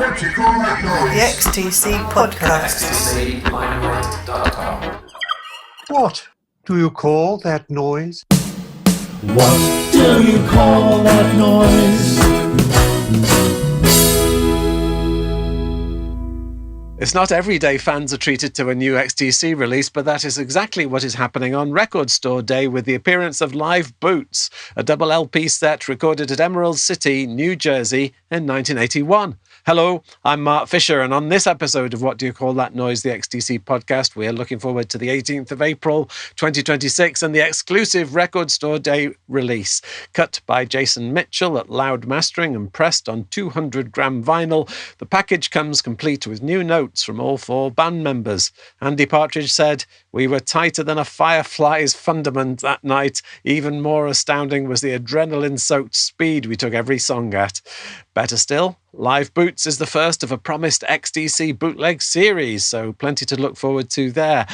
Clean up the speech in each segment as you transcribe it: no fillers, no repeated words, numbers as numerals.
What you call that noise? The XTC Podcast. XTClimelight.com. What do you call that noise? What do you call that noise? It's not every day fans are treated to a new XTC release, but that is exactly what is happening on Record Store Day with the appearance of Live Boots, a double LP set recorded at Emerald City, New Jersey in 1981. Hello, I'm Mark Fisher, and on this episode of What Do You Call That Noise, the XTC podcast, we are looking forward to the 18th of April 2026 and the exclusive Record Store Day release. Cut by Jason Mitchell at Loud Mastering and pressed on 200-gram vinyl, the package comes complete with new notes from all four band members. Andy Partridge said, "We were tighter than a firefly's fundament that night. Even more astounding was the adrenaline-soaked speed we took every song at." Better still, Live Boots is the first of a promised XTC bootleg series, so plenty to look forward to there.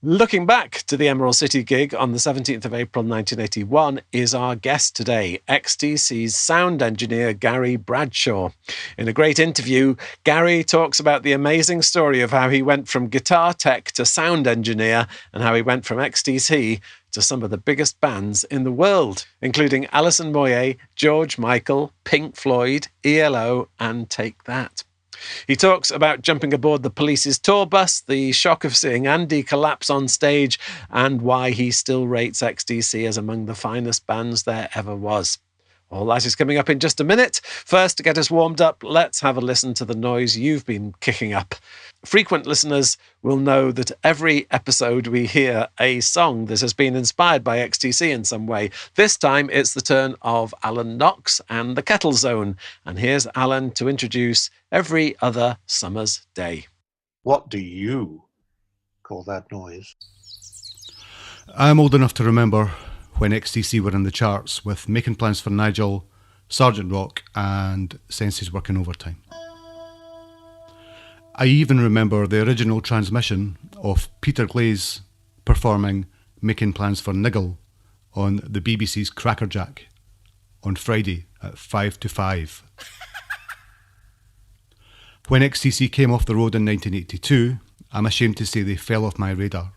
Looking back to the Emerald City gig on the 17th of April 1981 is our guest today, XTC's sound engineer Gary Bradshaw. In a great interview, Gary talks about the amazing story of how he went from guitar tech to sound engineer and how he went from XTC to some of the biggest bands in the world, including Alison Moyet, George Michael, Pink Floyd, ELO and Take That. He talks about jumping aboard the Police's tour bus, the shock of seeing Andy collapse on stage, and why he still rates XTC as among the finest bands there ever was. All that is coming up in just a minute. First, to get us warmed up, let's have a listen to the noise you've been kicking up. Frequent listeners will know that every episode we hear a song that has been inspired by XTC in some way. This time it's the turn of Alan Knox and the Kettle Zone. And here's Alan to introduce Every Other Summer's Day. What do you call that noise? I'm old enough to remember when XTC were in the charts with Making Plans for Nigel, Sergeant Rock and Senses Working Overtime. I even remember the original transmission of Peter Glaze performing Making Plans for Niggle on the BBC's Crackerjack on Friday at 5 to 5. When XTC came off the road in 1982, I'm ashamed to say they fell off my radar.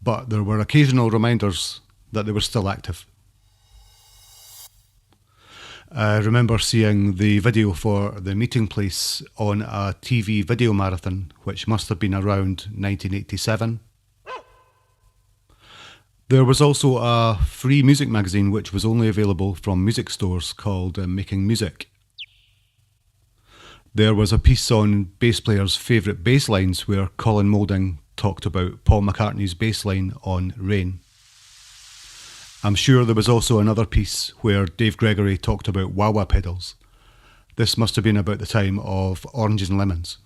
But there were occasional reminders that they were still active. I remember seeing the video for The Meeting Place on a TV video marathon, which must have been around 1987. There was also a free music magazine which was only available from music stores called Making Music. There was a piece on bass players' favourite bass lines where Colin Moulding talked about Paul McCartney's bass line on Rain. I'm sure there was also another piece where Dave Gregory talked about wah-wah pedals. This must have been about the time of Oranges and Lemons.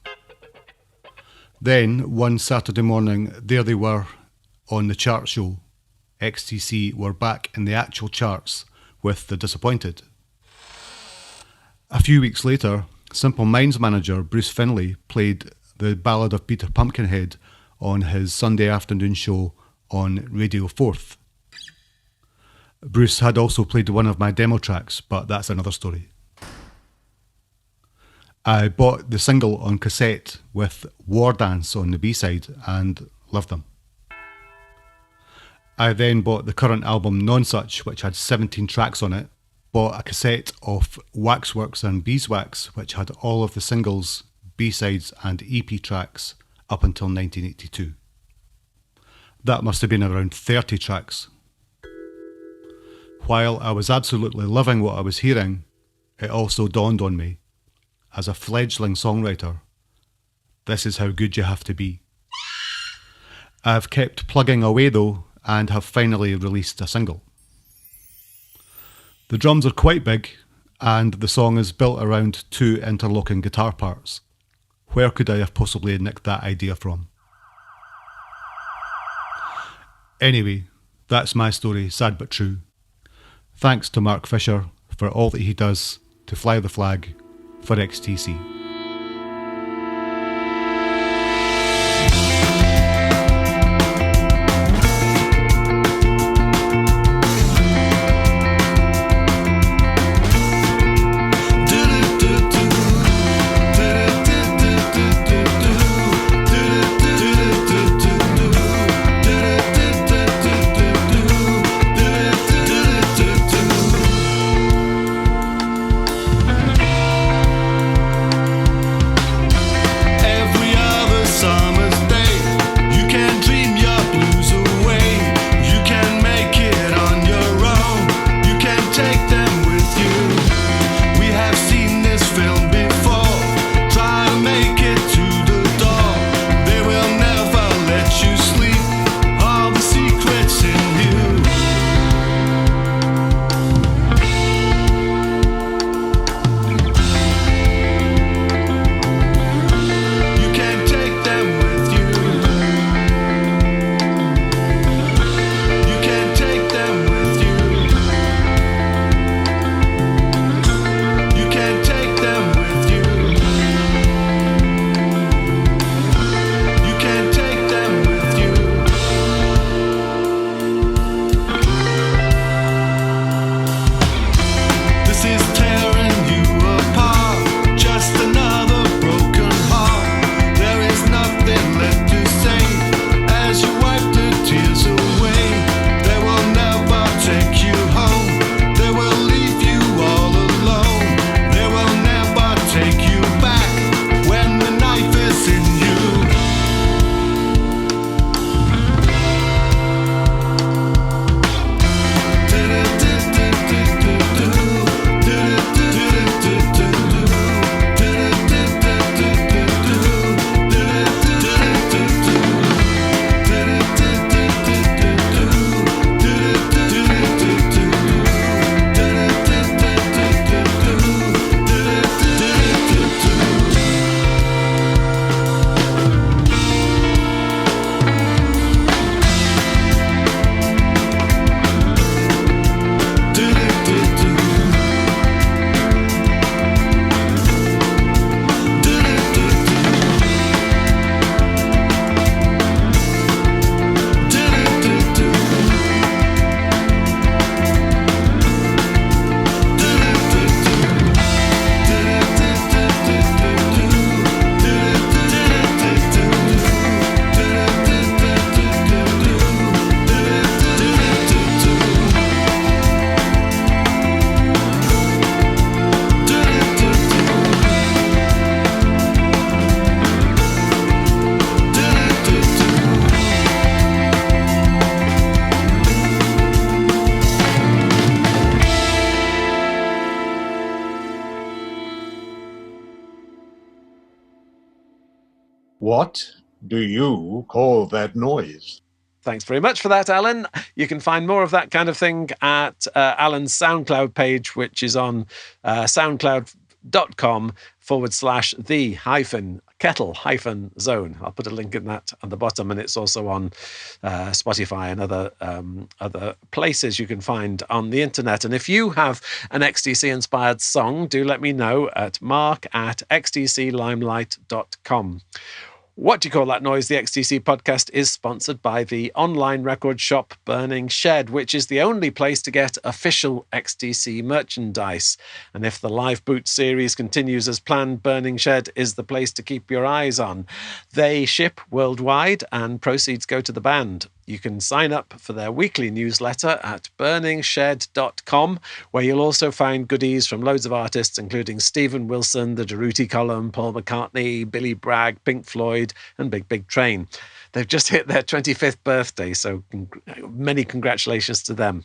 Then, one Saturday morning, there they were on the chart show. XTC were back in the actual charts with The Disappointed. A few weeks later, Simple Minds manager Bruce Finlay played the Ballad of Peter Pumpkinhead on his Sunday afternoon show on Radio 4th. Bruce had also played one of my demo tracks, but that's another story. I bought the single on cassette with War Dance on the B-side and loved them. I then bought the current album Nonsuch, which had 17 tracks on it, bought a cassette of Waxworks and Beeswax, which had all of the singles, B-sides and EP tracks up until 1982. That must have been around 30 tracks. While I was absolutely loving what I was hearing, it also dawned on me, as a fledgling songwriter, this is how good you have to be. I've kept plugging away though, and have finally released a single. The drums are quite big, and the song is built around two interlocking guitar parts. Where could I have possibly nicked that idea from? Anyway, that's my story, sad but true. Thanks to Mark Fisher for all that he does to fly the flag for XTC. What do you call that noise? Thanks very much for that, Alan. You can find more of that kind of thing at Alan's SoundCloud page, which is on soundcloud.com/the-kettle-zone. I'll put a link in that at the bottom, and it's also on Spotify and other places you can find on the internet. And if you have an XTC-inspired song, do let me know at mark@xtclimelight.com. What Do You Call That Noise? The XTC podcast is sponsored by the online record shop Burning Shed, which is the only place to get official XTC merchandise. And if the Live Boot series continues as planned, Burning Shed is the place to keep your eyes on. They ship worldwide and proceeds go to the band. You can sign up for their weekly newsletter at burningshed.com, where you'll also find goodies from loads of artists, including Stephen Wilson, the Durruti Column, Paul McCartney, Billy Bragg, Pink Floyd, and Big Big Train. They've just hit their 25th birthday, so many congratulations to them.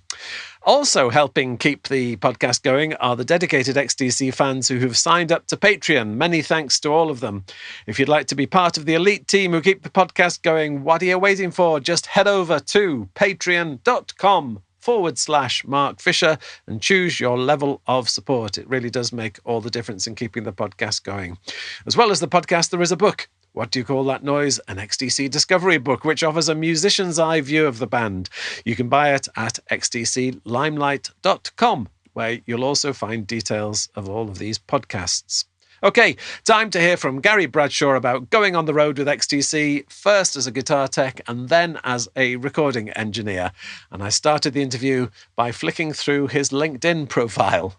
Also helping keep the podcast going are the dedicated XTC fans who have signed up to Patreon. Many thanks to all of them. If you'd like to be part of the elite team who keep the podcast going, what are you waiting for? Just head over to patreon.com/Mark Fisher and choose your level of support. It really does make all the difference in keeping the podcast going. As well as the podcast, there is a book. What Do You Call That Noise? An XTC Discovery book, which offers a musician's eye view of the band. You can buy it at xtclimelight.com, where you'll also find details of all of these podcasts. Okay, time to hear from Gary Bradshaw about going on the road with XTC, first as a guitar tech and then as a recording engineer. And I started the interview by flicking through his LinkedIn profile.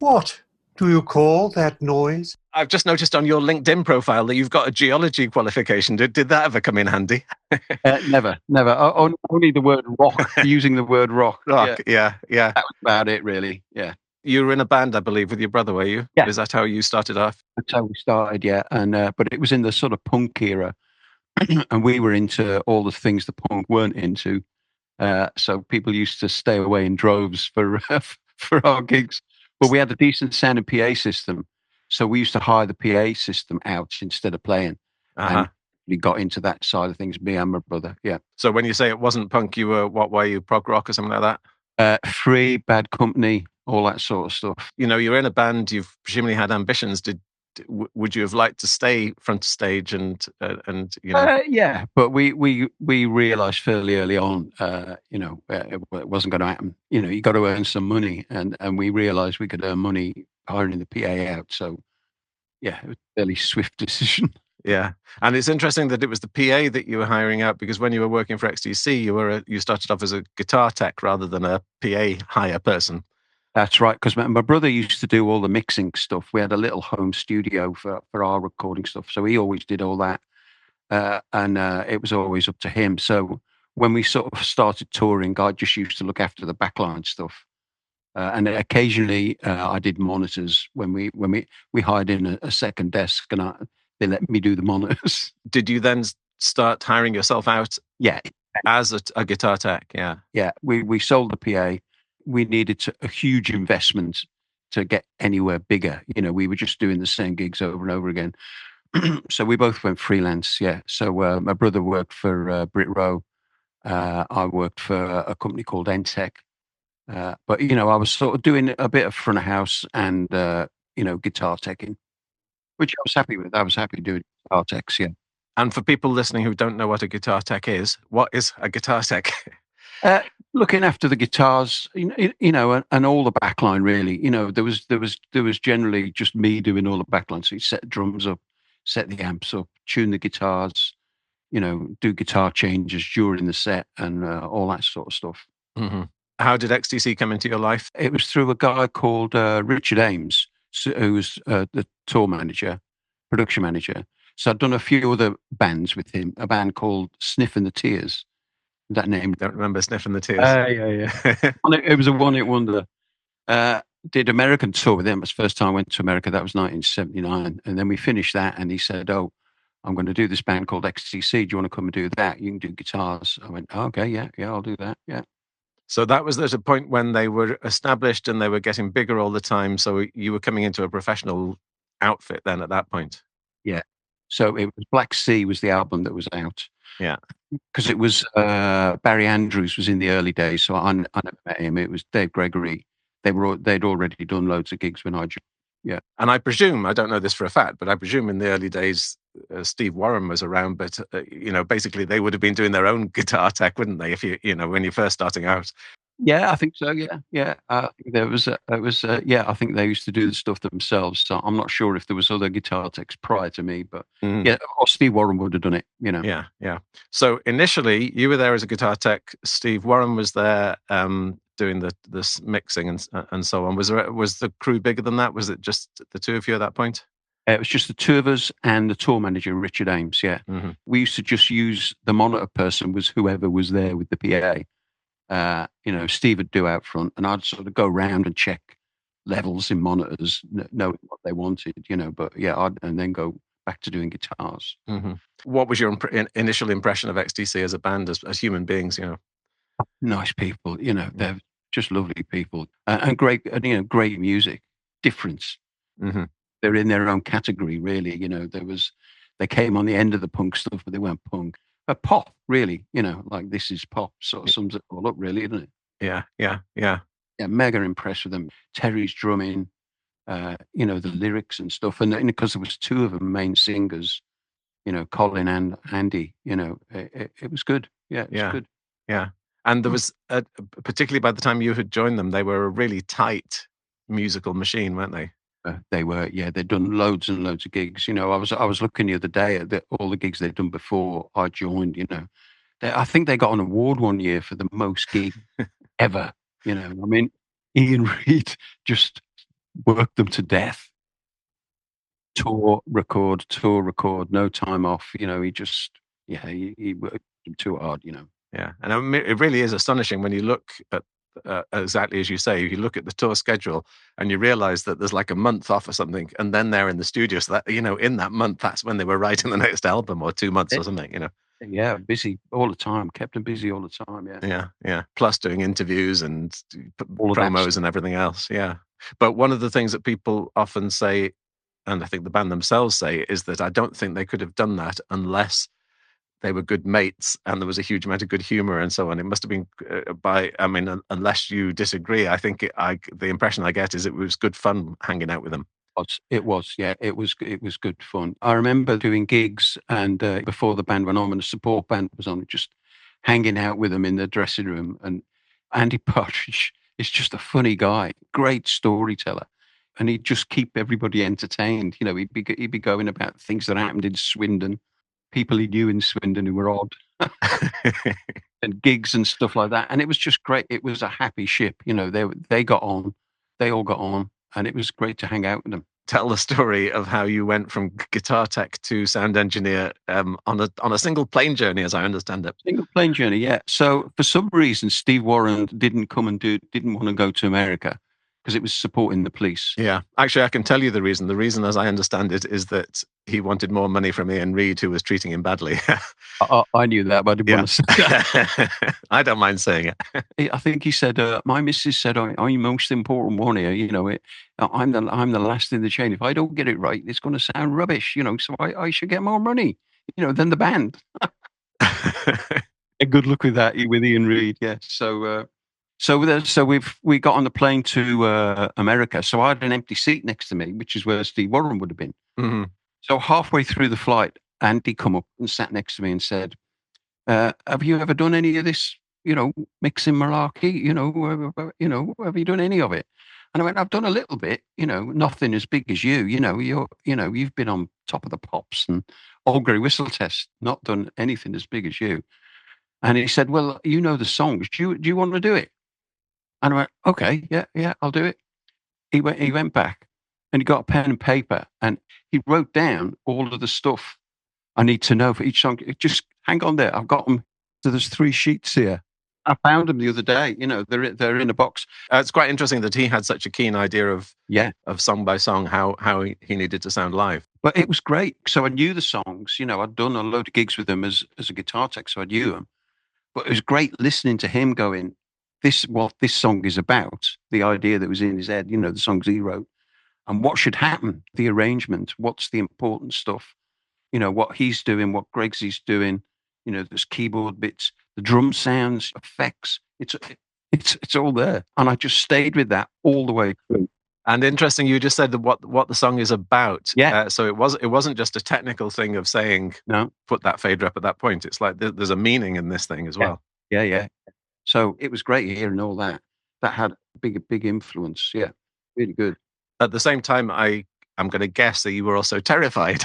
What do you call that noise? I've just noticed on your LinkedIn profile that you've got a geology qualification. Did that ever come in handy? Never. Only the word rock, using the word rock. Yeah. That was about it, really. Yeah. You were in a band, I believe, with your brother, were you? Yeah. Is that how you started off? That's how we started, yeah. And but it was in the sort of punk era. And we were into all the things the punk weren't into. So people used to stay away in droves for our gigs. But we had a decent sounding PA system. So we used to hire the PA system out instead of playing. And we got into that side of things, me and my brother, yeah. So when you say it wasn't punk, you were, what were you, prog rock or something like that? Free, Bad Company, all that sort of stuff. You know, you're in a band, you've presumably had ambitions. Would you have liked to stay front stage and you know? Yeah, but we realised fairly early on, it wasn't going to happen. You know, you got to earn some money, and we realised we could earn money hiring the PA out. So, yeah, it was a fairly swift decision. Yeah, and it's interesting that it was the PA that you were hiring out, because when you were working for XTC, you started off as a guitar tech rather than a PA hire person. That's right, because my brother used to do all the mixing stuff. We had a little home studio for our recording stuff, so he always did all that, and it was always up to him. So when we sort of started touring, I just used to look after the backline stuff, and occasionally I did monitors when we hired in a second desk, and they let me do the monitors. Did you then start hiring yourself out? Yeah, as a guitar tech. Yeah. We sold the PA. We needed a huge investment to get anywhere bigger. You know, we were just doing the same gigs over and over again. So we both went freelance, yeah. So my brother worked for Brit Row. I worked for a company called Entech. But, you know, I was sort of doing a bit of front of house and, guitar teching, which I was happy with. I was happy doing guitar techs, yeah. And for people listening who don't know what a guitar tech is, what is a guitar tech? Looking after the guitars, and all the backline, really. You know, there was generally just me doing all the backline. So you set the drums up, set the amps up, tune the guitars, you know, do guitar changes during the set and all that sort of stuff. Mm-hmm. How did XTC come into your life? It was through a guy called Richard Ames, who was the tour manager, production manager. So I'd done a few other bands with him, a band called Sniff and the Tears. That name. Don't remember Sniffing the Tears. Yeah. It was a one-hit wonder. Did American tour with him. It was the first time I went to America. That was 1979. And then we finished that and he said, "Oh, I'm going to do this band called XTC. Do you want to come and do that? You can do guitars." I went, "Oh, okay, yeah, I'll do that, yeah." So that was at a point when they were established and they were getting bigger all the time. So you were coming into a professional outfit then at that point. Yeah. So it was Black Sea was the album that was out. Yeah. Because it was Barry Andrews was in the early days, so I never met him. It was Dave Gregory. They'd already done loads of gigs when I joined. Yeah. And I presume, I don't know this for a fact, but I presume in the early days, Steve Warren was around, but, basically they would have been doing their own guitar tech, wouldn't they? If when you're first starting out. Yeah, I think so. Yeah. I think I think they used to do the stuff themselves. So I'm not sure if there was other guitar techs prior to me, but yeah, or Steve Warren would have done it. Yeah. So initially, you were there as a guitar tech. Steve Warren was there doing this mixing and so on. Was the crew bigger than that? Was it just the two of you at that point? It was just the two of us and the tour manager, Richard Ames. Yeah, we used to just use the monitor person was whoever was there with the PA. Steve would do out front, and I'd sort of go around and check levels in monitors, knowing what they wanted, But yeah, and then go back to doing guitars. What was your initial impression of XTC as a band, as human beings? Nice people, they're just lovely people, and great, great music. Difference. They're in their own category, really. They came on the end of the punk stuff, but they weren't punk. Pop, really, like this is pop, sort of sums it all up, really, isn't it? Yeah. Mega impressed with them. Terry's drumming, the lyrics and stuff, and because there was two of them main singers, Colin and Andy, it was good. Yeah, it was good. Yeah, and there was particularly by the time you had joined them, they were a really tight musical machine, weren't they? They were, yeah. They'd done loads and loads of gigs. I was looking the other day at all the gigs they'd done before I joined. I think they got an award one year for the most gig ever. I mean, Ian Reid just worked them to death. Tour, record, no time off. He just, he worked them too hard. Yeah, and it really is astonishing when you look at. Exactly as you say, you look at the tour schedule and you realize that there's like a month off or something, and then they're in the studio. So that in that month, that's when they were writing the next album, or 2 months or something. Yeah, busy all the time. Kept them busy all the time. Yeah. Plus doing interviews and all promos and everything else. Yeah. But one of the things that people often say, and I think the band themselves say, is that I don't think they could have done that unless they were good mates and there was a huge amount of good humor and so on. It must have been unless you disagree, I think the impression I get is it was good fun hanging out with them. It was good fun. I remember doing gigs and before the band went on, when the support band was on, just hanging out with them in the dressing room. And Andy Partridge is just a funny guy, great storyteller. And he'd just keep everybody entertained. He'd be going about things that happened in Swindon, people he knew in Swindon who were odd, and gigs and stuff like that. And it was just great. It was a happy ship. They got on, they all got on, and it was great to hang out with them. Tell the story of how you went from guitar tech to sound engineer on a single plane journey, as I understand it. Single plane journey, yeah. So for some reason, Steve Warren didn't want to go to America because it was supporting the police. Yeah. Actually, I can tell you the reason. The reason, as I understand it, is that he wanted more money from Ian Reid, who was treating him badly. I knew that, but I didn't want to say that. I don't mind saying it. I think he said, my missus said, I'm the most important one here. I'm the last in the chain. If I don't get it right, it's going to sound rubbish, so I should get more money, than the band. Good luck with that, with Ian Reid, yeah. So we got on the plane to America. So I had an empty seat next to me, which is where Steve Warren would have been. Mm-hmm. So halfway through the flight, Andy come up and sat next to me and said, "Have you ever done any of this? Mixing malarkey? Have you done any of it?" And I went, "I've done a little bit. Nothing as big as you. You've been on Top of the Pops and Old Grey Whistle Test. Not done anything as big as you." And he said, "Well, you know the songs. Do you want to do it?" And I went, "Okay, yeah, I'll do it." He went back and he got a pen and paper and he wrote down all of the stuff I need to know for each song. Just hang on there. I've got them. So there's 3 sheets here. I found them the other day. They're in a box. It's quite interesting that he had such a keen idea of song by song how he needed to sound live. But it was great. So I knew the songs. I'd done a load of gigs with them as a guitar tech, so I knew them. But it was great listening to him going, this what this song is about, the idea that was in his head, the songs he wrote, and what should happen, the arrangement, what's the important stuff. you know, what he's doing, what Gregsy's doing. You know, there's keyboard bits, the drum sounds, effects. It's all there, and I just stayed with that all the way through. And interesting, you just said that what the song is about. Yeah. So it wasn't just a technical thing of saying, No. put that fader up at that point. It's like there's a meaning in this thing as well. Yeah. So it was great hearing all that. That had a big influence. Yeah, really good. At the same time, I'm going to guess that you were also terrified.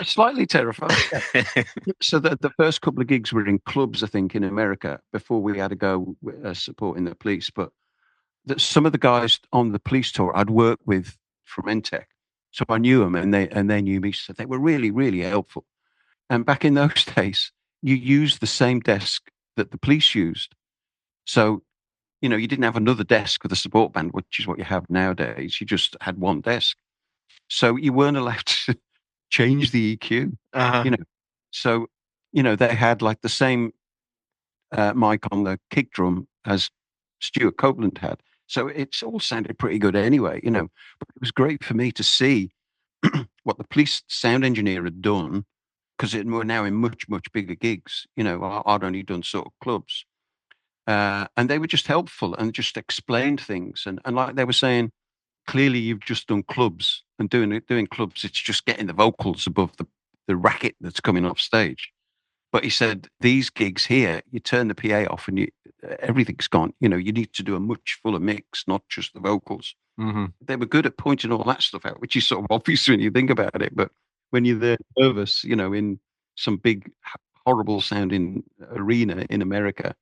Slightly terrified. Yeah. So the first couple of gigs were in clubs, I think, in America before we had to go supporting the police. But some of the guys on the police tour I'd worked with from Entech, so I knew them, and they knew me. So they were really, really helpful. And back in those days, you used the same desk that the police used. So, you know, you didn't have another desk with a support band, which is what you have nowadays. You just had one desk. So you weren't allowed to change the EQ, you know. So, you know, they had like the same mic on the kick drum as Stuart Copeland had. So it's all sounded pretty good anyway, you know. But it was great for me to see what the police sound engineer had done, because we're now in much bigger gigs. You know, I'd only done sort of clubs. And they were just helpful and just explained things. And like they were saying, clearly you've just done clubs, and doing clubs, it's just getting the vocals above the racket that's coming off stage. But he said, these gigs here, you turn the PA off and everything's gone. You know, you need to do a much fuller mix, not just the vocals. Mm-hmm. They were good at pointing all that stuff out, which is sort of obvious when you think about it. But when you're there nervous, you know, in some big, horrible sounding arena in America,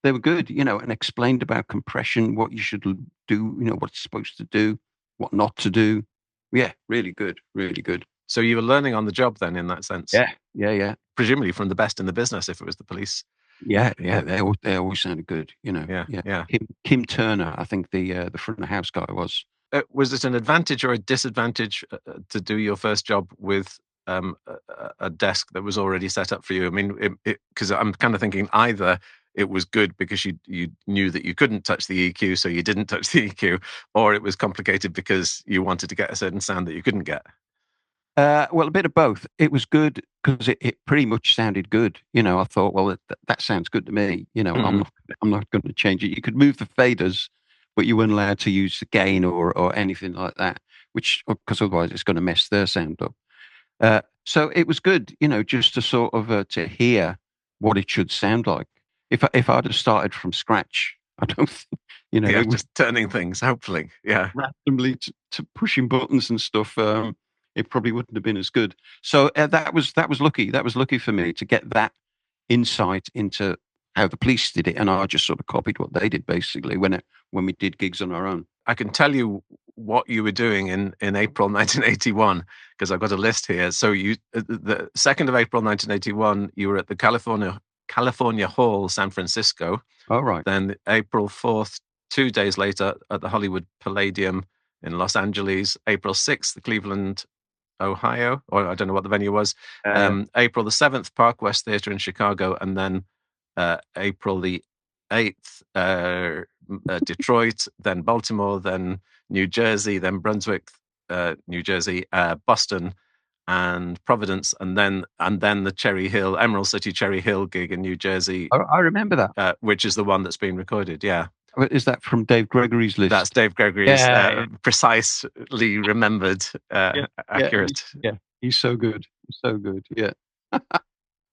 they were good, you know, and explained about compression, what you should do, you know, what it's supposed to do, what not to do. Yeah, really good, really good. So you were learning on the job then, in that sense? Yeah. Presumably from the best in the business, if it was the police. Yeah. They always sounded good, you know. Yeah. Kim Turner, I think the front of house guy was. Was it an advantage or a disadvantage to do your first job with a desk that was already set up for you? I mean, because I'm kind of thinking either it was good because you knew that you couldn't touch the EQ, so you didn't touch the EQ, or it was complicated because you wanted to get a certain sound that you couldn't get. Well, a bit of both. It was good because it pretty much sounded good. You know, I thought, well, that sounds good to me. You know, I'm not going to change it. You could move the faders, but you weren't allowed to use the gain or anything like that, which, because otherwise it's going to mess their sound up. So it was good, you know, just to sort of to hear what it should sound like. If I'd have started from scratch, I don't think, you know, just turning things, hopefully, randomly to pushing buttons and stuff. It probably wouldn't have been as good. So that was lucky. That was lucky for me to get that insight into how the police did it, and I just sort of copied what they did basically when we did gigs on our own. I can tell you what you were doing in April 1981 because I've got a list here. So you, the 2nd of April 1981, you were at the California Hall, San Francisco. Oh, right. Then April 4th, 2 days later, at the Hollywood Palladium in Los Angeles. April 6th, the Cleveland, Ohio, or I don't know what the venue was. April the 7th, Park West Theatre in Chicago, and then April the 8th, Detroit, then Baltimore, then New Jersey, then Brunswick, New Jersey, Boston, and Providence, and then the Emerald City Cherry Hill gig in New Jersey. I remember that, which is the one that's been recorded. Yeah. Is that from Dave Gregory's list? That's Dave Gregory's precisely remembered, accurate. Yeah, he's so good. Yeah.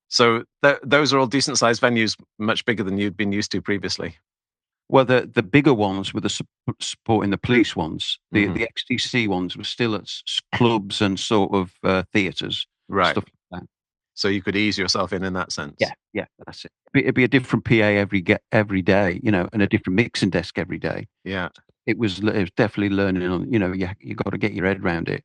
So those are all decent-sized venues, much bigger than you'd been used to previously. Well, the bigger ones were the supporting the police ones. The XTC ones were still at clubs and sort of theatres, right? Stuff like that. So you could ease yourself in that sense. Yeah, that's it. It'd be a different PA every day, you know, and a different mixing desk every day. Yeah, it was definitely learning on. You know, you got to get your head around it,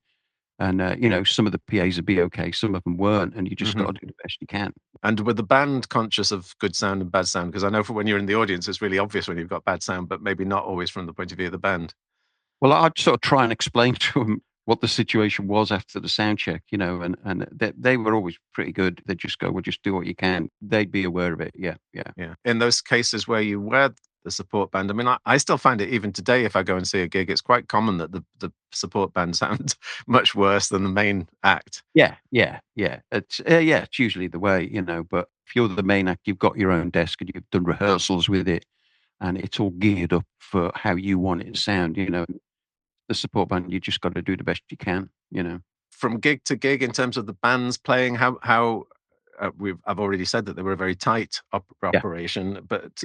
and you know, some of the PAs would be okay, some of them weren't, and you just got to do the best you can. And were the band conscious of good sound and bad sound? Because I know for when you're in the audience, it's really obvious when you've got bad sound, but maybe not always from the point of view of the band. Well, I'd sort of try and explain to them what the situation was after the sound check, you know, and they were always pretty good. They'd just go, well, just do what you can. They'd be aware of it. Yeah. In those cases where you were the support band. I mean, I still find it even today, if I go and see a gig, it's quite common that the support band sounds much worse than the main act. Yeah. It's usually the way, but if you're the main act, you've got your own desk and you've done rehearsals with it and it's all geared up for how you want it to sound, The support band, you just got to do the best you can, From gig to gig, in terms of the bands playing, how I've already said that they were a very tight operation, but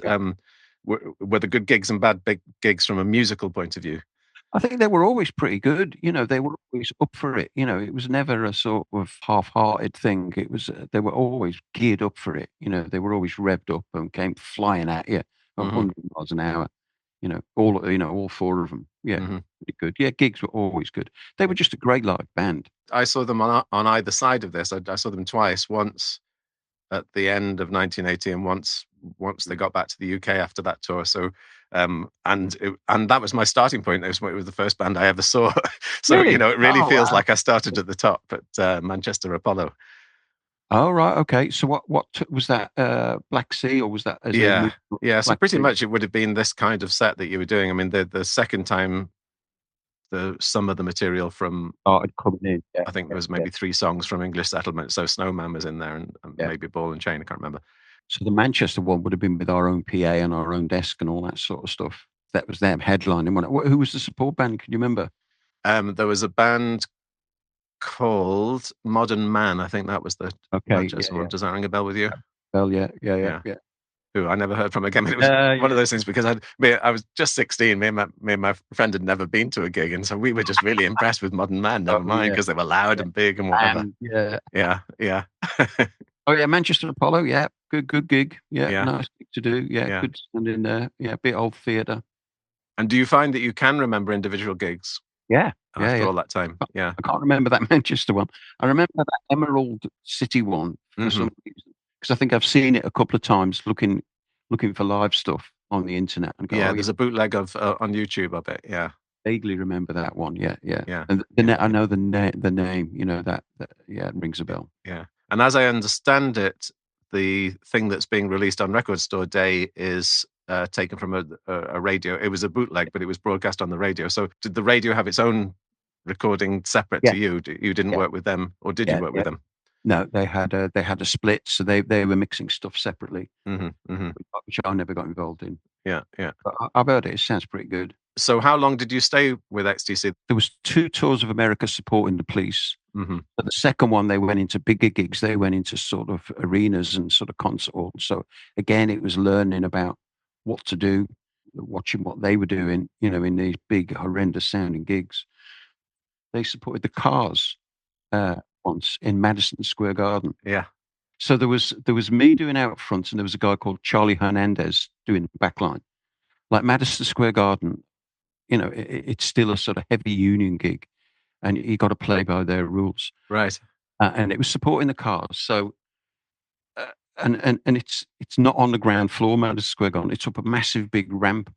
were the good gigs and bad big gigs from a musical point of view? I think they were always pretty good. They were always up for it. It was never a sort of half-hearted thing. It was they were always geared up for it. They were always revved up and came flying at you at 100 miles an hour. All four of them. Yeah, pretty good. Yeah, gigs were always good. They were just a great live band. I saw them on either side of this. I saw them twice. Once at the end of 1980, and once they got back to the UK after that tour. So, and that was my starting point. It was the first band I ever saw. So Really? it really feels Wow. like I started at the top at Manchester Apollo. Oh right, okay. So what was that? Black Sea, or was that? Yeah. So Black pretty Sea? much it would have been this kind of set that you were doing. I mean, the second time, some of the material from, Started coming in. Yeah, I think there was maybe 3 songs from English Settlement. So Snowman was in there, and Yeah. maybe Ball and Chain. I can't remember. So the Manchester one would have been with our own PA and our own desk and all that sort of stuff. That was them headlining. Who was the support band? Can you remember? There was a band called Modern Man. I think that was the Okay, Manchester one. Does that ring a bell with you? Well, yeah. Yeah. Who I never heard from again. It was one of those things, because I was just 16. Me and my friend had never been to a gig, and so we were just really impressed with Modern Man. Never mind, because they were loud and big and whatever. Yeah. Oh yeah, Manchester Apollo. Yeah, good gig. Yeah, Yeah. nice gig to do. Yeah, good stand in there. Yeah, bit old theatre. And do you find that you can remember individual gigs Yeah, after all that time? Yeah. I can't remember that Manchester one. I remember that Emerald City one for some reason, because I think I've seen it a couple of times looking for live stuff on the internet. And go, There's a bootleg of on YouTube of it. Yeah. vaguely remember that one. Yeah. Yeah. And I know the name. That it rings a bell. Yeah. And as I understand it, the thing that's being released on Record Store Day is taken from a radio. It was a bootleg, but it was broadcast on the radio. So did the radio have its own recording separate to you? You didn't work with them, or did you work with them? No, they had a split, so they were mixing stuff separately, which I never got involved in. Yeah. But I've heard it. It sounds pretty good. So how long did you stay with XTC? There was 2 tours of America supporting the Police. But the second one, they went into bigger gigs. They went into sort of arenas and sort of concert halls. So again, it was learning about what to do, watching what they were doing, in these big, horrendous sounding gigs. They supported the Cars once in Madison Square Garden. Yeah. So there was me doing out front, and there was a guy called Charlie Hernandez doing the backline. Like Madison Square Garden, it's still a sort of heavy union gig, and you got to play by their rules. Right. And it was supporting the Cars. So, and it's not on the ground floor, Madison Square Garden. It's up a massive big ramp.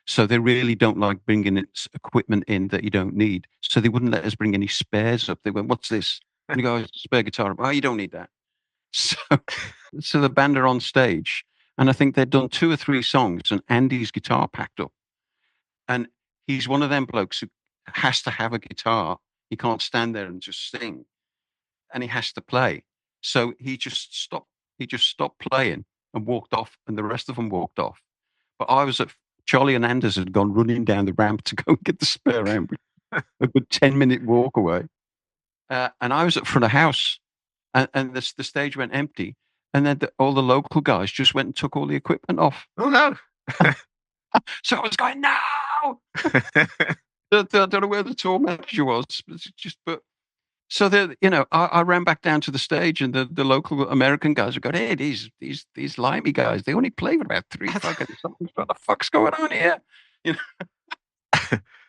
So they really don't like bringing equipment in that you don't need. So they wouldn't let us bring any spares up. They went, "What's this?" And you go, "It's a spare guitar." "Oh, you don't need that." So the band are on stage, and I think they'd done 2 or 3 songs, and Andy's guitar packed up. And he's one of them blokes who has to have a guitar. He can't stand there and just sing, and he has to play. So he just stopped. He just stopped playing and walked off, and the rest of them walked off. But I was at Charlie and Anders had gone running down the ramp to go and get the spare amp, a good 10-minute walk away. And I was at front of house, and the stage went empty. And then all the local guys just went and took all the equipment off. Oh, no. So I was going, "No!" I don't know where the tour manager was. So I ran back down to the stage, and the local American guys were going, "Hey, these limey guys, they only play for about 3 fucking songs. What the fuck's going on here?"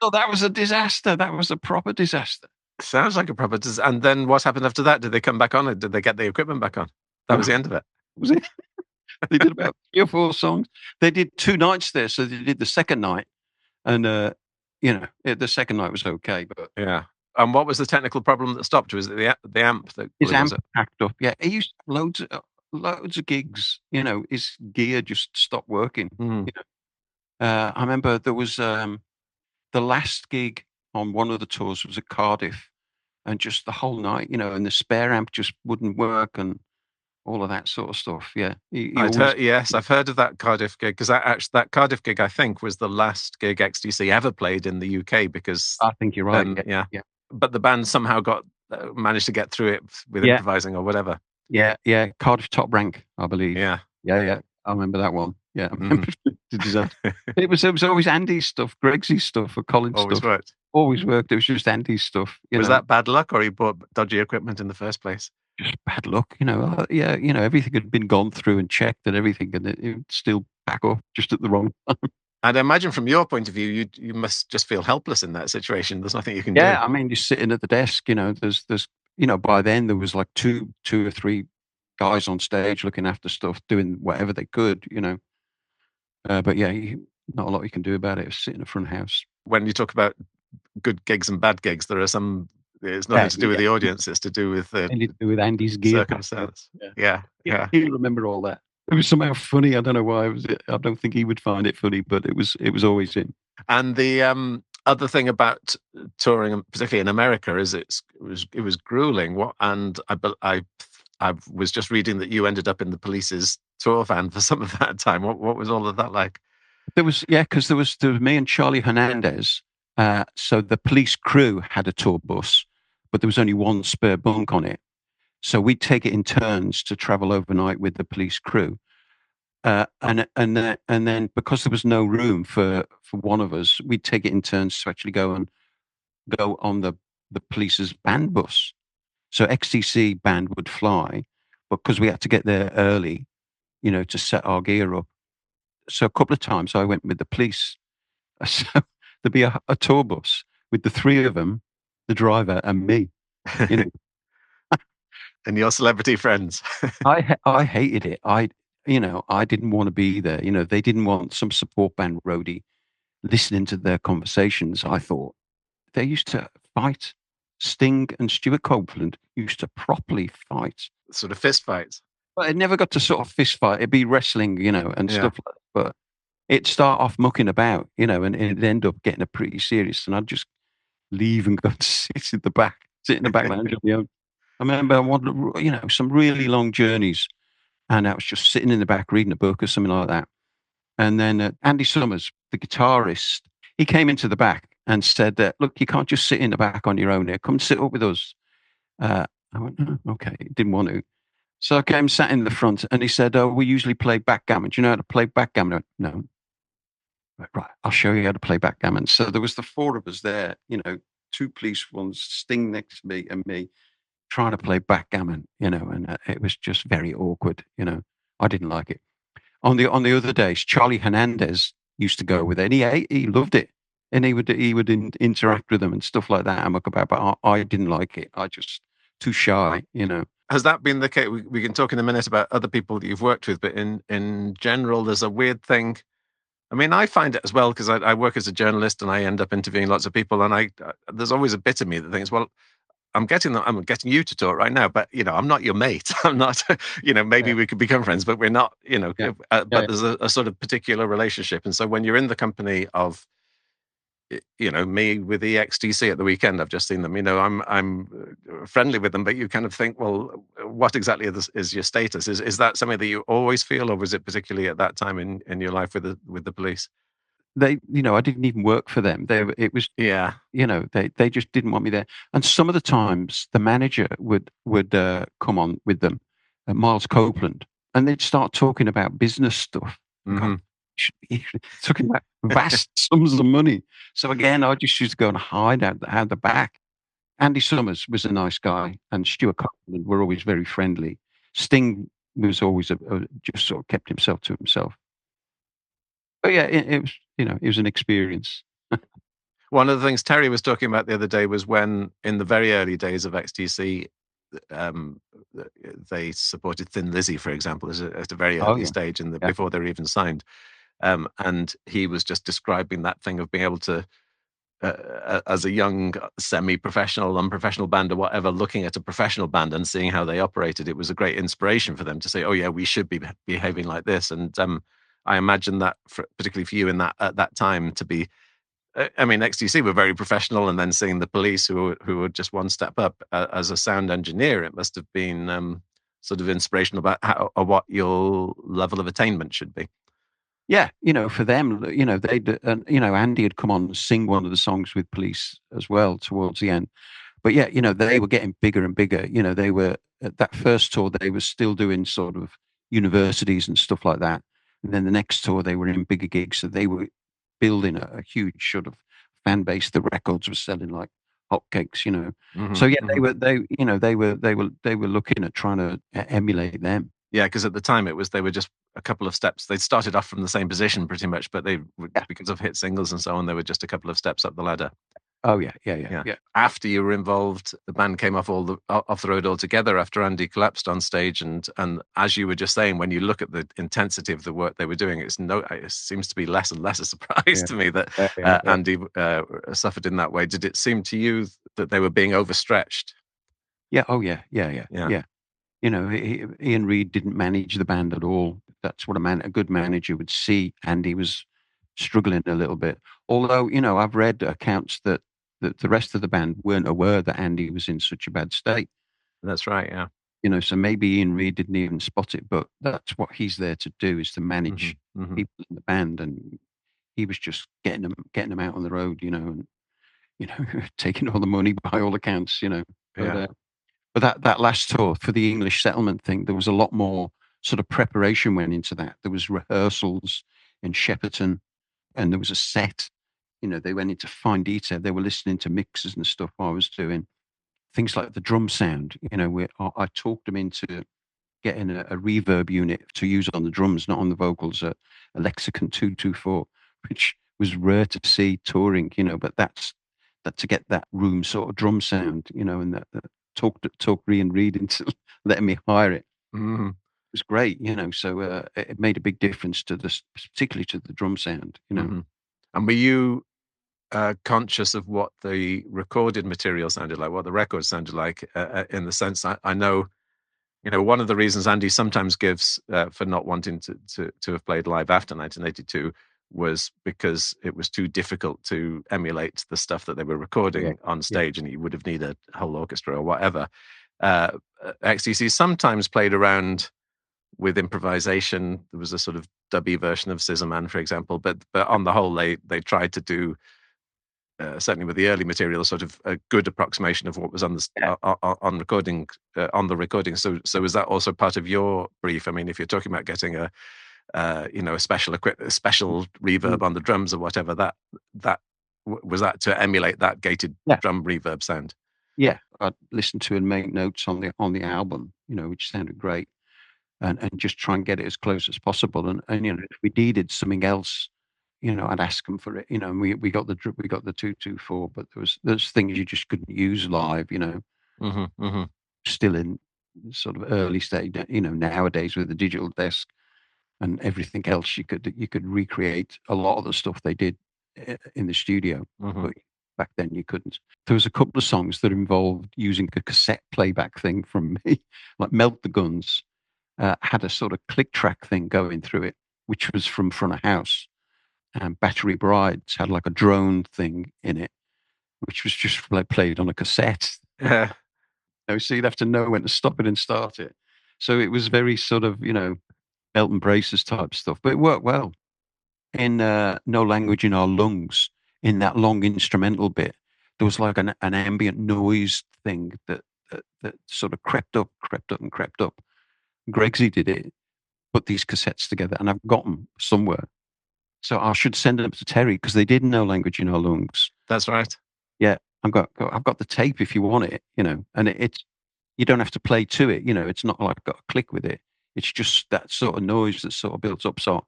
So that was a disaster. That was a proper disaster. Sounds like a proper disaster. And then what happened after that? Did they come back on it? Did they get the equipment back on? That was the end of it. Was it? They did about 3 or 4 songs. They did 2 nights there, so they did the second night, and the second night was okay. But yeah. And what was the technical problem that stopped? Was it the amp that his amp was it? packed up? Yeah, he used to have loads of gigs. His gear just stopped working. I remember there was the last gig on one of the tours was at Cardiff, and just the whole night, and the spare amp just wouldn't work and all of that sort of stuff. Yeah, he always. Yes, I've heard of that Cardiff gig, because that Cardiff gig, I think, was the last gig XTC ever played in the UK, because I think you're right. yeah. Yeah. But the band somehow managed to get through it with improvising or whatever. Yeah. Cardiff Top Rank, I believe. Yeah. I remember that one. Yeah, I remember the disaster. It was always Andy's stuff, Gregsy's stuff, or Colin's Always stuff. worked. Always worked. It was just Andy's stuff. Was that bad luck, or he bought dodgy equipment in the first place? Just bad luck? Everything had been gone through and checked and everything, and it would still back up just at the wrong time. I'd imagine from your point of view, you must just feel helpless in that situation. There's nothing you can do. Yeah, I mean, you're sitting at the desk. There's by then there was like two or three guys on stage looking after stuff, doing whatever they could. But yeah, not a lot you can do about it. It's sitting in the front house. When you talk about good gigs and bad gigs, it's nothing to do with the audience. It's to do with anything to do with Andy's gear circumstance. Yeah. He'll remember all that. It was somehow funny. I don't know why. I don't think he would find it funny, but it was always him. And the other thing about touring, particularly in America, is it was grueling. I was just reading that you ended up in the police's tour van for some of that time. What was all of that like? Because there was me and Charlie Hernandez. So the police crew had a tour bus, but there was only one spare bunk on it. So we'd take it in turns to travel overnight with the police crew. And then because there was no room for one of us, we'd take it in turns to actually go on the police's band bus. So XTC band would fly, but because we had to get there early, to set our gear up. So a couple of times I went with the police. So there'd be a tour bus with the three of them, the driver and me. And your celebrity friends. I hated it. I didn't want to be there. They didn't want some support band roadie listening to their conversations. I thought they used to fight. Sting and Stuart Copeland used to properly fight. Sort of fist fights. But it never got to sort of fist fight. It'd be wrestling, and stuff like that. But it'd start off mucking about, and it'd end up getting pretty serious. And I'd just leave and go to sit in the back lounge on my own. I remember I wanted, some really long journeys, and I was just sitting in the back reading a book or something like that. And then Andy Summers, the guitarist, he came into the back and said that, look, you can't just sit in the back on your own here. Come sit up with us. I went, okay. Didn't want to. So I came, sat in the front, and he said, we usually play backgammon. Do you know how to play backgammon? I went, no. Right, I'll show you how to play backgammon. So there was the four of us there, two police ones, Sting next to me and me, trying to play backgammon, and it was just very awkward. I didn't like it. On the other days, Charlie Hernandez used to go with it, and he loved it. And he would interact with them and stuff like that. I'm about, but I didn't like it. I just too shy, Has that been the case? We can talk in a minute about other people that you've worked with, but in general, there's a weird thing. I mean, I find it as well, because I work as a journalist and I end up interviewing lots of people, and there's always a bit of me that thinks, well, I'm getting you to talk right now, but I'm not your mate. I'm not, maybe we could become friends, but we're not, but there's a sort of particular relationship. And so when you're in the company of, me with the XTC at the weekend, I've just seen them, I'm friendly with them, but you kind of think, well, what exactly is your status? Is that something that you always feel, or was it particularly at that time in your life with the police? They, I didn't even work for them. They just didn't want me there. And some of the times the manager would come on with them, Miles Copeland, and they'd start talking about business stuff. Mm-hmm. Talking about vast sums of money. So again, I just used to go and hide out the back. Andy Summers was a nice guy, and Stuart Copeland were always very friendly. Sting was always just sort of kept himself to himself. But yeah, it was an experience. One of the things Terry was talking about the other day was when, in the very early days of XTC, they supported Thin Lizzy, for example, at a very early stage before they were even signed. And he was just describing that thing of being able to, as a young semi-professional, unprofessional band or whatever, looking at a professional band and seeing how they operated. It was a great inspiration for them to say, oh yeah, we should be behaving like this. And I imagine that, particularly for you at that time, to be. I mean, XTC were very professional, and then seeing the Police, who were just one step up as a sound engineer, it must have been sort of inspirational about how or what your level of attainment should be. Yeah, for them, Andy had come on and sing one of the songs with Police as well towards the end. But yeah, they were getting bigger and bigger. They were at that first tour, they were still doing sort of universities and stuff like that. And then the next tour, they were in bigger gigs. So they were building a huge sort of fan base. The records were selling like hotcakes, Mm-hmm, So yeah, mm-hmm. they were looking at trying to emulate them. Yeah, because at the time they were just a couple of steps. They started off from the same position pretty much, but because of hit singles and so on, they were just a couple of steps up the ladder. Oh yeah. After you were involved, the band came off the road altogether after Andy collapsed on stage. And as you were just saying, when you look at the intensity of the work they were doing, it seems to be less and less a surprise to me that Andy suffered in that way. Did it seem to you that they were being overstretched? Yeah. Oh yeah. Ian Reid didn't manage the band at all. That's what a good manager would see. Andy was struggling a little bit. Although, I've read accounts that the rest of the band weren't aware that Andy was in such a bad state. That's right, yeah. So maybe Ian Reid didn't even spot it, but that's what he's there to do, is to manage people in the band. And he was just getting them out on the road, and taking all the money by all accounts, But that last tour for the English settlement thing, there was a lot more sort of preparation went into that. There was rehearsals in Shepperton, and there was a set. They went into fine detail. They were listening to mixes and stuff I was doing. Things like the drum sound, I talked them into getting a reverb unit to use on the drums, not on the vocals, a Lexicon 224, which was rare to see touring, but that's to get that room sort of drum sound, and that talked Ian Reid into letting me hire it. Mm-hmm. It was great, so it made a big difference to particularly to the drum sound, Mm-hmm. And were you conscious of what the recorded material sounded like, what the records sounded like, in the sense I know, one of the reasons Andy sometimes gives for not wanting to have played live after 1982 was because it was too difficult to emulate the stuff that they were recording on stage, and you would have needed a whole orchestra or whatever. XTC sometimes played around with improvisation. There was a sort of dubby version of Scissor Man, for example, but on the whole, they tried to do, certainly with the early material, sort of a good approximation of what was on the recording. So was that also part of your brief? I mean, if you're talking about getting a special reverb on the drums or whatever, that was that to emulate that gated drum reverb sound. Yeah, I'd listen to and make notes on the album, which sounded great, and just try and get it as close as possible. And if we needed something else, I'd ask them for it. And we got the 224, but there's things you just couldn't use live. Still in sort of early stage. Nowadays with the digital desk and everything else, you could recreate a lot of the stuff they did in the studio. But back then you couldn't. There was a couple of songs that involved using a cassette playback thing from me, like Melt the Guns had a sort of click track thing going through it, which was from Front of House. And Battery Brides had like a drone thing in it, which was just played on a cassette. Yeah. So you'd have to know when to stop it and start it. So it was very sort of, belt and braces type stuff, but it worked well. In No Language in Our Lungs, in that long instrumental bit, there was like an ambient noise thing that sort of crept up. Gregsy did it, put these cassettes together, and I've got them somewhere. So I should send them to Terry, because they did No Language in Our Lungs. That's right. Yeah, I've got the tape if you want it, and it's, you don't have to play to it, it's not like I've got a click with it. It's just that sort of noise that sort of builds up. So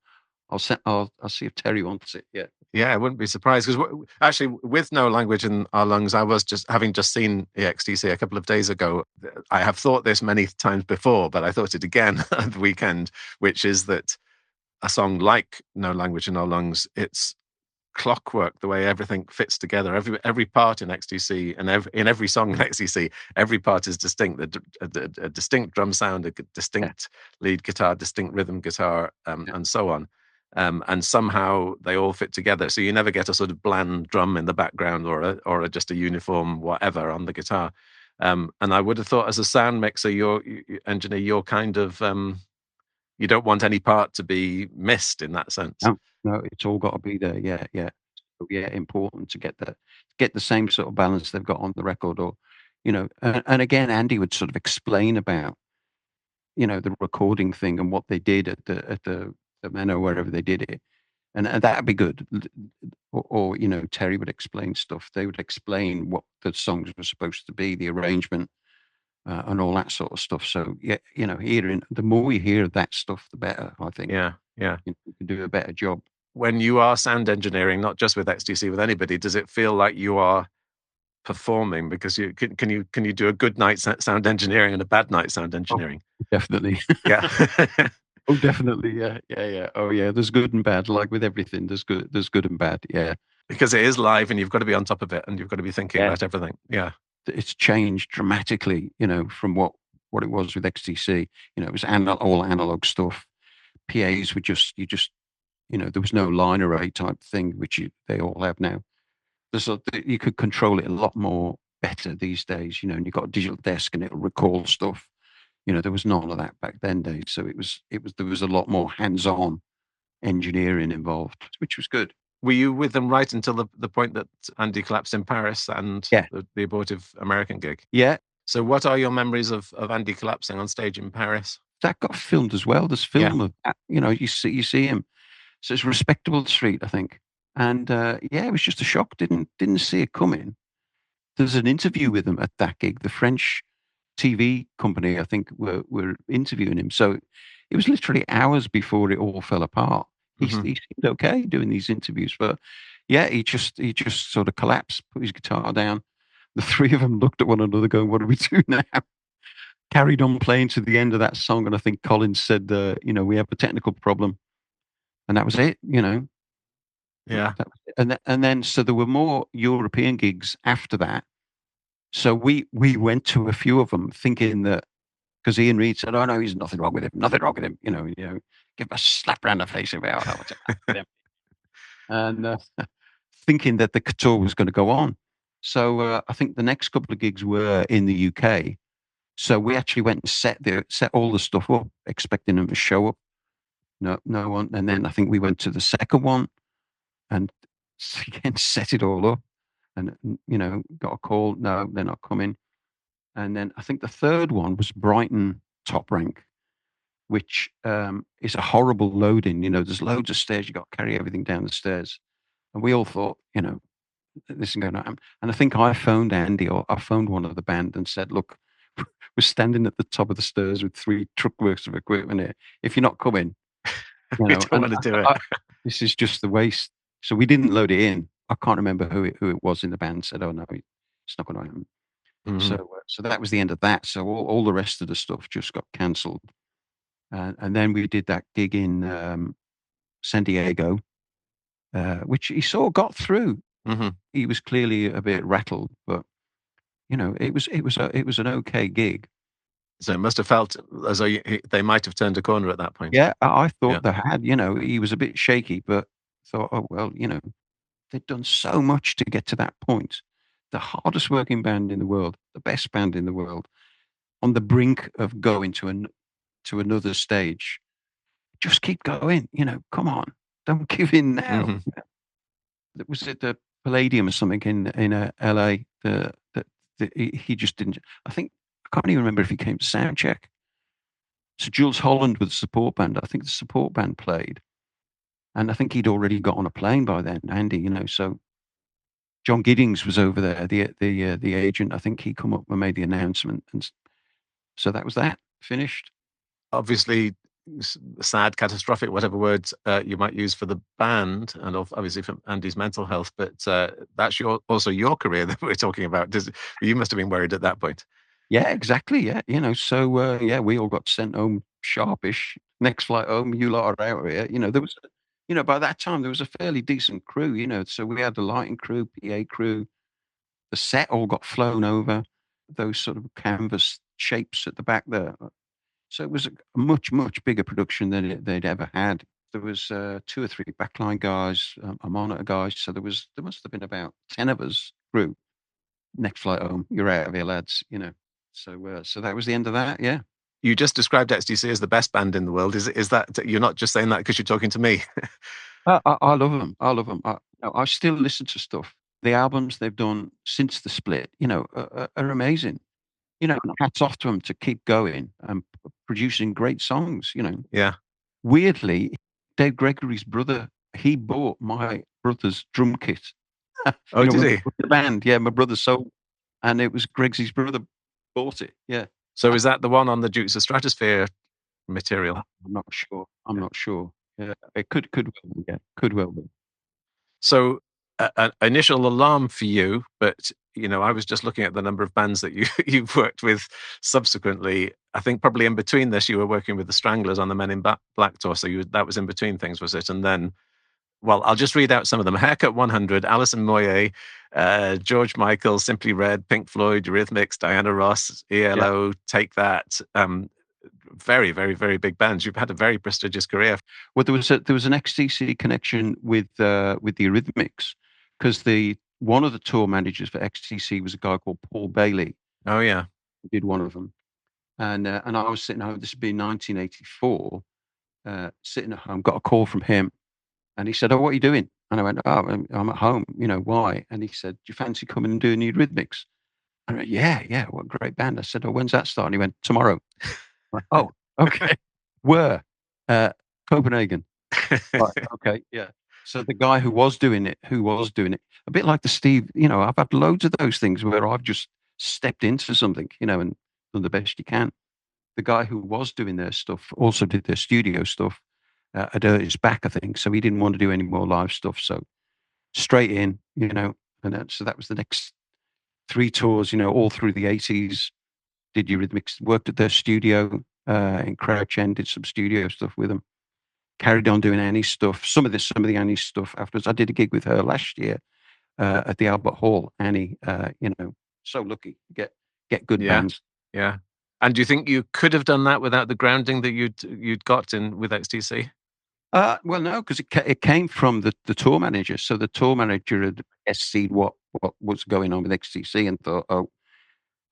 I'll see if Terry wants it. Yeah. Yeah, I wouldn't be surprised, because actually with No Language in Our Lungs, I was having just seen the XTC a couple of days ago. I have thought this many times before, but I thought it again at the weekend, which is that a song like No Language in Our Lungs, it's clockwork, the way everything fits together. Every part in XTC, and in every song in XTC, every part is distinct. A distinct drum sound, a distinct lead guitar, distinct rhythm guitar, and so on. and somehow they all fit together. So you never get a sort of bland drum in the background or just a uniform whatever on the guitar. And I would have thought, as a sound mixer, engineer, you're kind of you don't want any part to be missed in that sense. No, it's all got to be there. Yeah, yeah. So, yeah, important to get the same sort of balance they've got on the record, or and again, Andy would sort of explain about the recording thing and what they did at the Menno, wherever they did it, and that'd be good. Or Terry would explain stuff. They would explain what the songs were supposed to be, the arrangement, and all that sort of stuff. So yeah, the more you hear of that stuff, the better, I think. Yeah. You can do a better job. When you are sound engineering, not just with XTC, with anybody, does it feel like you are performing? Because can you do a good night sound engineering and a bad night sound engineering? Oh, definitely. Yeah. Oh, definitely. Yeah. Oh, yeah. There's good and bad. Like with everything, there's good and bad. Yeah. Because it is live, and you've got to be on top of it, and you've got to be thinking about everything. Yeah. It's changed dramatically, from what it was with XTC. It was all analog stuff. PAs were there was no line array type thing, which they all have now. You could control it a lot more better these days, and you've got a digital desk and it'll recall stuff. There was none of that back then days. So there was a lot more hands-on engineering involved, which was good. Were you with them right until the point that Andy collapsed in Paris and the abortive American gig? Yeah. So what are your memories of Andy collapsing on stage in Paris? That got filmed as well. There's film of that. You see him. So it's Respectable Street, I think. And it was just a shock. Didn't see it coming. There's an interview with him at that gig. The French TV company, I think, were interviewing him. So it was literally hours before it all fell apart. He seemed okay doing these interviews, but he just sort of collapsed, put his guitar down. The three of them looked at one another, going, "What do we do now?" Carried on playing to the end of that song, and I think Collins said, "We have a technical problem," and that was it. Yeah. That was it. And then so there were more European gigs after that. So we went to a few of them, thinking that, because Ian Reid said, "Oh no, there's nothing wrong with him. Nothing wrong with him." Give him a slap around the face and go, "Oh, what's with him?" And thinking that the tour was going to go on. So I think the next couple of gigs were in the UK. So we actually went and set all the stuff up, expecting them to show up. No one. And then I think we went to the second one and again set it all up. And got a call. No, they're not coming. And then I think the third one was Brighton Top Rank, which is a horrible loading. There's loads of stairs. You got to carry everything down the stairs. And we all thought, this is going to happen. And I think I phoned Andy, or I phoned one of the band and said, "Look, we're standing at the top of the stairs with 3 truck worths of equipment here. If you're not coming, we don't want to do it. This is just the waste." So we didn't load it in. I can't remember who it was in the band said, "Oh no, it's not going to happen." So that was the end of that. So all the rest of the stuff just got cancelled. And then we did that gig in San Diego, which he sort of got through. He was clearly a bit rattled, but it was an okay gig. So it must have felt as though they might have turned a corner at that point. Yeah, I thought they had. He was a bit shaky, but thought, oh well, they'd done so much to get to that point. The hardest working band in the world, the best band in the world, on the brink of going to another stage. Just keep going. Come on, don't give in now. Was it the Palladium or something in LA? He just didn't. I can't even remember if he came to soundcheck. So Jules Holland with the support band. I think the support band played, and I think he'd already got on a plane by then. Andy, so John Giddings was over there, the agent. I think he come up and made the announcement, and so that was that finished. Obviously, sad, catastrophic, whatever words you might use for the band, and obviously for Andy's mental health. But that's also your career that we're talking about. You must have been worried at that point. Yeah, exactly. Yeah, So we all got sent home sharpish. Next flight home, you lot are out here. There was, by that time there was a fairly decent crew. So we had the lighting crew, PA crew. The set all got flown over. Those sort of canvas shapes at the back there. So it was a much, much bigger production than they'd ever had. 2 or 3 backline guys, a monitor guys. So there must have been about 10 of us crew. Next flight home, you're out of here, lads. So that was the end of that. Yeah. You just described XTC as the best band in the world. Is that you're not just saying that because you're talking to me? I love them. I love them. I still listen to stuff. The albums they've done since the split, are amazing. And hats off to them to keep going and producing great songs. Yeah. Weirdly, Dave Gregory's brother, he bought my brother's drum kit. Oh, did he? The band, yeah, my brother sold, and it was Greg's brother bought it. Yeah. So is that the one on the Dukes of Stratosphere material? I'm not sure. Yeah, it could well be. Yeah, could well be. So, an initial alarm for you, but I was just looking at the number of bands that you've worked with subsequently. I think probably in between this, you were working with the Stranglers on the Men in Black tour. So that was in between things, was it? And then, well, I'll just read out some of them: Haircut 100, Alison Moyet, George Michael, Simply Red, Pink Floyd, Eurythmics, Diana Ross, ELO, Take That. Very, very, very big bands. You've had a very prestigious career. Well, there was an XTC connection with the Eurythmics, because one of the tour managers for XTC was a guy called Paul Bailey. Oh yeah, who did one of them, and I was sitting home. This would be 1984. Sitting at home, got a call from him, and he said, "Oh, what are you doing?" And I went, "Oh, I'm at home. Why?" And he said, "Do you fancy coming and doing the Eurythmics?" I went, "Yeah, what a great band." I said, "Oh, when's that starting?" He went, "Tomorrow." Oh, okay. Where? Copenhagen. Right, okay, yeah. So the guy who was doing it, a bit like the Steve, I've had loads of those things where I've just stepped into something, and done the best you can. The guy who was doing their stuff also did their studio stuff. Had hurt his back, I think, so he didn't want to do any more live stuff. So straight in, and so that was the next 3 tours, all through the 80s. Did Eurythmics, worked at their studio in Crouch End, did some studio stuff with them. Carried on doing Annie's stuff, some of the Annie's stuff afterwards. I did a gig with her last year at the Albert Hall. Annie, so lucky to get good bands. Yeah. And do you think you could have done that without the grounding that you'd got in with XTC? Well, no, because it came from the tour manager. So the tour manager had SC'd what was going on with XTC and thought, oh,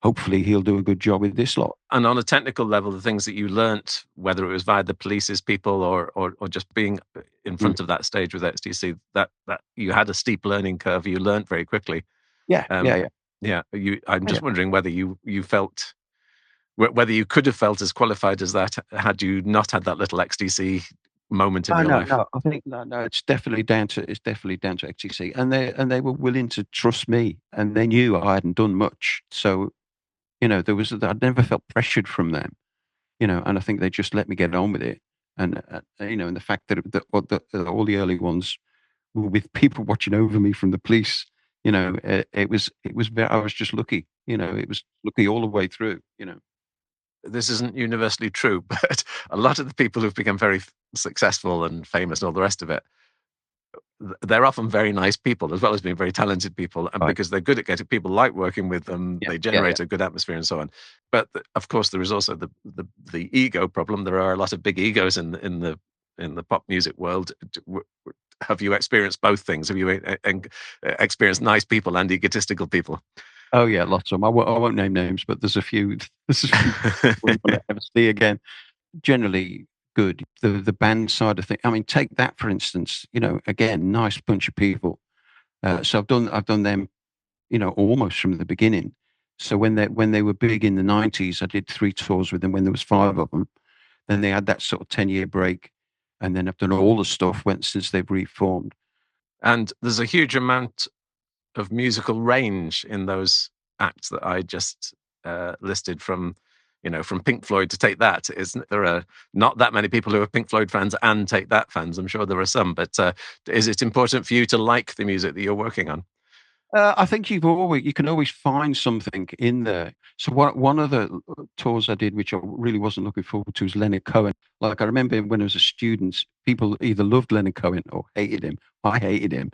hopefully he'll do a good job with this lot. And on a technical level, the things that you learnt, whether it was via the police's people or just being in front of that stage with XTC, that you had a steep learning curve. You learnt very quickly. Yeah. I'm just wondering whether you felt, whether you could have felt as qualified as that had you not had that little XTC moment in your life. No, I think no, it's definitely down to XTC, and they were willing to trust me, and they knew I hadn't done much, so I'd never felt pressured from them, and I think they just let me get on with it, and and the fact that all the early ones were with people watching over me from the police, it was I was just lucky, it was lucky all the way through, This isn't universally true, but a lot of the people who've become very successful and famous and all the rest of it, they're often very nice people as well as being very talented people. And because they're good at getting people like working with them, they generate a good atmosphere and so on. But of course, there is also the ego problem. There are a lot of big egos in the pop music world. Have you experienced both things? Have you experienced nice people and egotistical people? Oh yeah, lots of them. I won't name names, but there's a few. We'll never see again. Generally good. The band side of things. I mean, Take That for instance. Again, nice bunch of people. So I've done them. Almost from the beginning. So when they were big in the 90s, I did 3 tours with them when there was 5 of them. Then they had that sort of 10-year break, and then I've done all the stuff since they've reformed. And there's a huge amount of musical range in those acts that I just listed, from Pink Floyd to Take That. There are not that many people who are Pink Floyd fans and Take That fans. I'm sure there are some, but is it important for you to like the music that you're working on? I think you can always find something in there. So one of the tours I did, which I really wasn't looking forward to, was Leonard Cohen. Like, I remember when I was a student, people either loved Leonard Cohen or hated him. I hated him.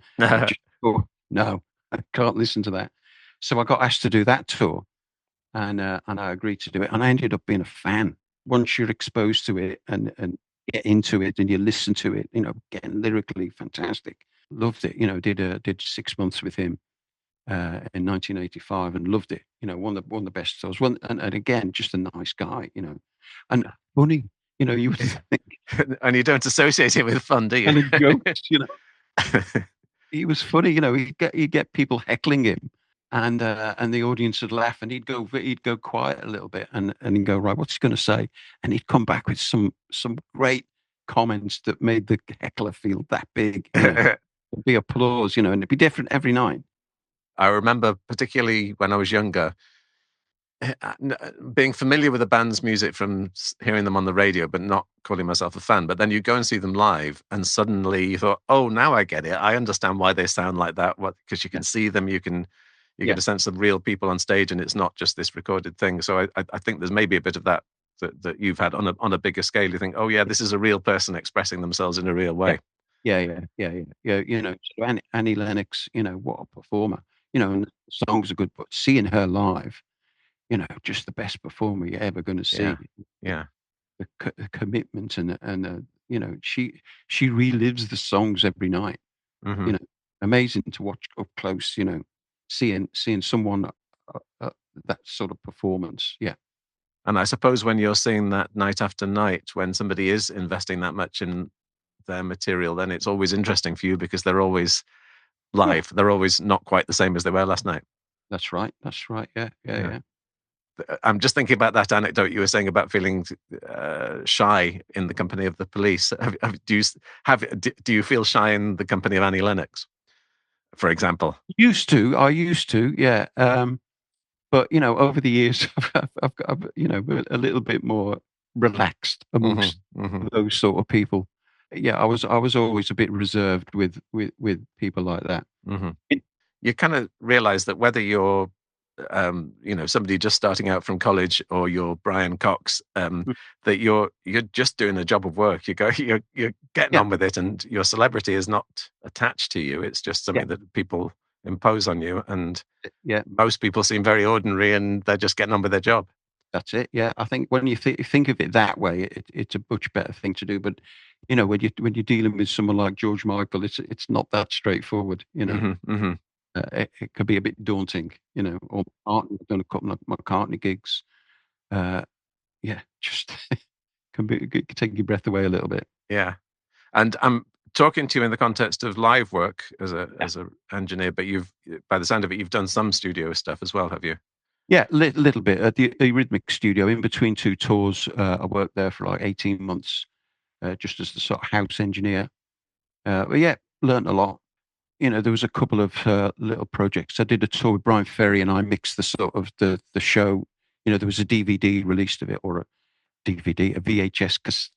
No, I can't listen to that. So I got asked to do that tour, and I agreed to do it, and I ended up being a fan. Once you're exposed to it, and get into it and you listen to it, getting lyrically fantastic. Loved it. Did 6 months with him in 1985 and loved it. One of the best shows. And again, just a nice guy. And funny. You would think, and you don't associate it with fun, do you? and the jokes. He was funny. He'd get people heckling him, and the audience would laugh, and he'd go quiet a little bit, and he'd go, right, what's he going to say? And he'd come back with some great comments that made the heckler feel that big. It'd be applause, and it'd be different every night. I remember, particularly when I was younger, being familiar with the band's music from hearing them on the radio, but not calling myself a fan. But then you go and see them live, and suddenly you thought, "Oh, now I get it. I understand why they sound like that." Because you can see them, you get a sense of real people on stage, and it's not just this recorded thing. So I think there's maybe a bit of that you've had on a bigger scale. You think, "Oh yeah, this is a real person expressing themselves in a real way." Yeah. So Annie Lennox, what a performer. And the songs are good, but seeing her live, just the best performer you're ever going to see. Yeah. The commitment and she relives the songs every night. Mm-hmm. Amazing to watch up close. Seeing someone that sort of performance. Yeah. And I suppose when you're seeing that night after night, when somebody is investing that much in their material, then it's always interesting for you because they're always live. Yeah. They're always not quite the same as they were last night. That's right. Yeah. I'm just thinking about that anecdote you were saying about feeling shy in the company of the police. Do you feel shy in the company of Annie Lennox, for example? I used to, yeah. But over the years, I've got a little bit more relaxed amongst those sort of people. Yeah, I was always a bit reserved with people like that. Mm-hmm. You kind of realize that whether you're somebody just starting out from college, or you're Brian Cox, that you're just doing a job of work. You're getting on with it, and your celebrity is not attached to you. It's just something that people impose on you, and most people seem very ordinary, and they're just getting on with their job. That's it. Yeah, I think when you think of it that way, it's a much better thing to do. But when you're dealing with someone like George Michael, it's not that straightforward. Mm-hmm. It could be a bit daunting, or I've done a couple of McCartney gigs. Just can take your breath away a little bit. Yeah. And I'm talking to you in the context of live work as an engineer, but by the sound of it, you've done some studio stuff as well, have you? Yeah, little bit at the Rhythmic Studio. In between two tours, I worked there for like 18 months, just as the sort of house engineer. But learned a lot. There was a couple of little projects. I did a tour with Brian Ferry, and I mixed the sort of the show. There was a DVD released of it, or a VHS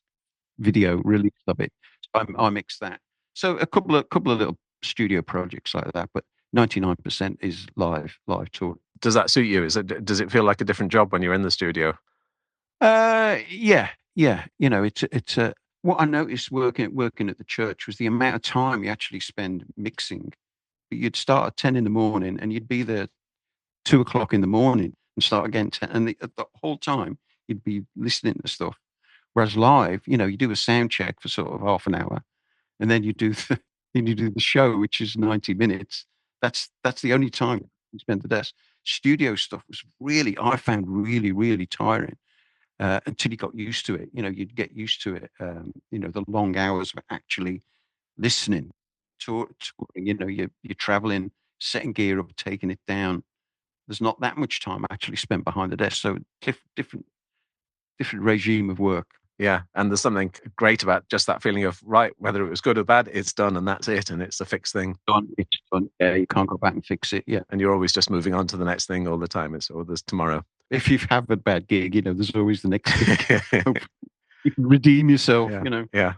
video release of it. So I mixed that. So a couple of little studio projects like that, but 99% is live tour. Does that suit you? Does it feel like a different job when you're in the studio? Yeah. It's what I noticed working at the church was the amount of time you actually spend mixing. You'd start at 10 in the morning, and you'd be there 2 o'clock in the morning and start again 10. And the whole time you'd be listening to stuff. Whereas live, you do a sound check for sort of half an hour, and then you do the show, which is 90 minutes. That's the only time you spend the desk. Studio stuff was I found really, really tiring. Until you got used to it, you'd get used to it. The long hours of actually listening, touring. You're traveling, setting gear up, taking it down. There's not that much time actually spent behind the desk. So different regime of work. Yeah, and there's something great about just that feeling of, right, whether it was good or bad, it's done, and that's it, and it's a fixed thing. It's done. Yeah, you can't go back and fix it. Yeah, and you're always just moving on to the next thing all the time. There's tomorrow. If you've had a bad gig, there's always the next gig. You can redeem yourself. Yeah.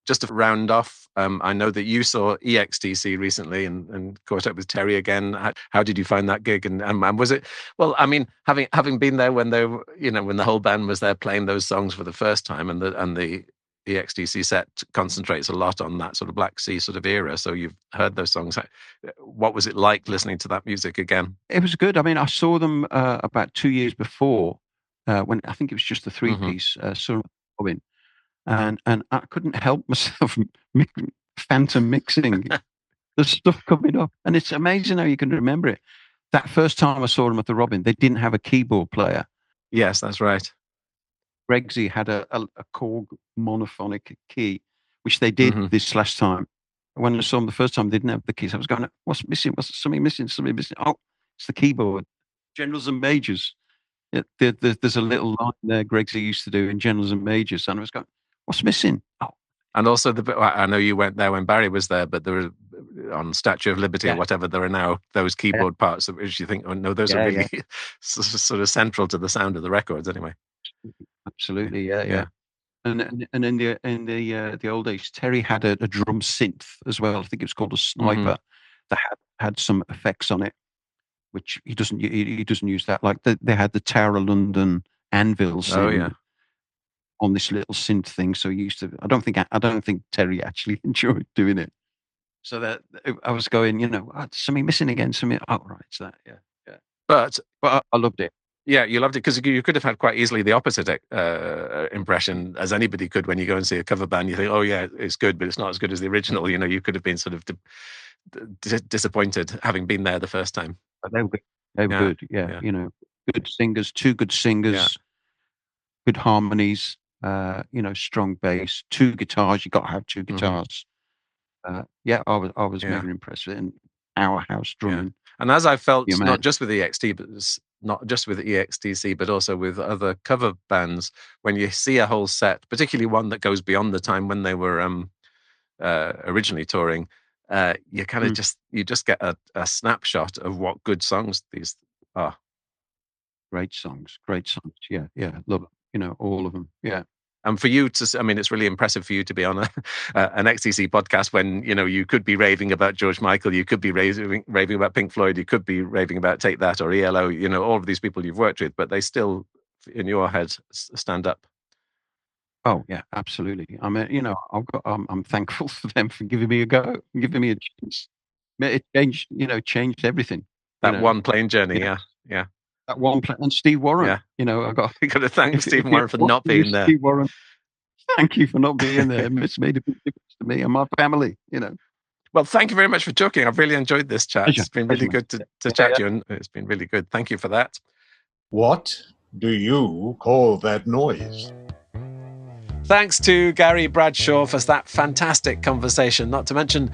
Just to round off, I know that you saw EXTC recently and caught up with Terry again. How did you find that gig? And was it, well, I mean, having been there when they were, when the whole band was there playing those songs for the first time, and the EXTC set concentrates a lot on that sort of Black Sea sort of era. So you've heard those songs. What was it like listening to that music again? It was good. I mean, I saw them about 2 years before when I think it was just the three-piece, and I couldn't help myself phantom mixing. There's stuff coming up, and it's amazing how you can remember it. That first time I saw them at the Robin, they didn't have a keyboard player. Yes, that's right. Regsy had a Korg monophonic key, which they did this last time. When I saw them the first time, they didn't have the keys. I was going, what's missing? What's something missing? Something missing? Oh, it's the keyboard. Generals and Majors. There's a little line there Gregsy used to do in Generals and Majors, and I was going, what's missing? Oh. And also, I know you went there when Barry was there, but there were on Statue of Liberty or whatever, there are now those keyboard parts which you think, oh no, those are really sort of central to the sound of the records anyway. Absolutely, yeah. And in the old days, Terry had a drum synth as well. I think it was called a Sniper that had some effects on it, which he doesn't use that. Like they had the Tower of London anvil on this little synth thing. So he used to. I don't think Terry actually enjoyed doing it. So that I was going, something missing again. Something. Oh, right, it's that. Yeah. But I loved it. Yeah, you loved it because you could have had quite easily the opposite impression, as anybody could when you go and see a cover band. You think, oh yeah, it's good, but it's not as good as the original. You could have been sort of disappointed having been there the first time. But they were good, yeah. Good singers, two good singers, good harmonies, strong bass, two guitars. You got to have two guitars. I was really impressed with it. And our house drumming. And as I felt, not just with EXTC, but also with other cover bands, when you see a whole set, particularly one that goes beyond the time when they were originally touring, you kind of just get a snapshot of what good songs these are. Great songs. Yeah. Love all of them. Yeah. And for you it's really impressive for you to be on an XTC podcast when, you could be raving about George Michael, you could be raving about Pink Floyd, you could be raving about Take That or ELO, all of these people you've worked with, but they still, in your head, stand up. Oh, yeah, absolutely. I mean, I'm thankful for them for giving me a go, giving me a chance. It changed everything. That one plane journey, yeah. That one plane, and Steve Warren. I got to thank Stephen Warren for not being there. Steve Warren, thank you for not being there. It's made a big difference to me and my family. Well, thank you very much for talking. I've really enjoyed this chat. Pleasure. It's been really good to chat to you, and it's been really good. Thank you for that. What do you call that noise? Thanks to Gary Bradshaw for that fantastic conversation, not to mention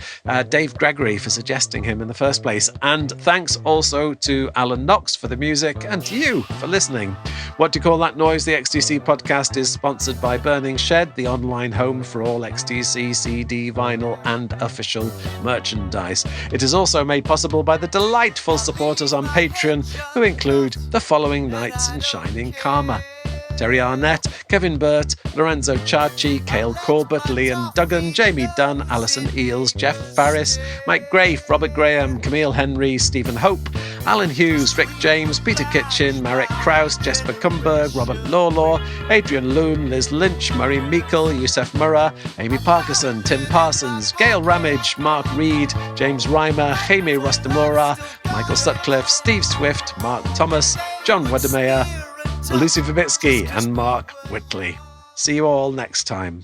Dave Gregory for suggesting him in the first place. And thanks also to Alan Knox for the music and to you for listening. What Do You Call That Noise? The XTC podcast is sponsored by Burning Shed, the online home for all XTC CD, vinyl and official merchandise. It is also made possible by the delightful supporters on Patreon, who include the following Knights in Shining Karma: Terry Arnett, Kevin Burt, Lorenzo Ciacci, Cale Corbett, Liam Duggan, Jamie Dunn, Alison Eales, Jeff Farris, Mike Grafe, Robert Graham, Camille Henry, Stephen Hope, Alan Hughes, Rick James, Peter Kitchen, Marek Kraus, Jesper Kumberg, Robert Lawlaw, Adrian Loon, Liz Lynch, Murray Meikle, Yusef Murrah, Amy Parkinson, Tim Parsons, Gail Ramage, Mark Reed, James Reimer, Jaime Rostamora, Michael Sutcliffe, Steve Swift, Mark Thomas, John Wedemeyer, Lucy Verbitsky and Mark Whitley. See you all next time.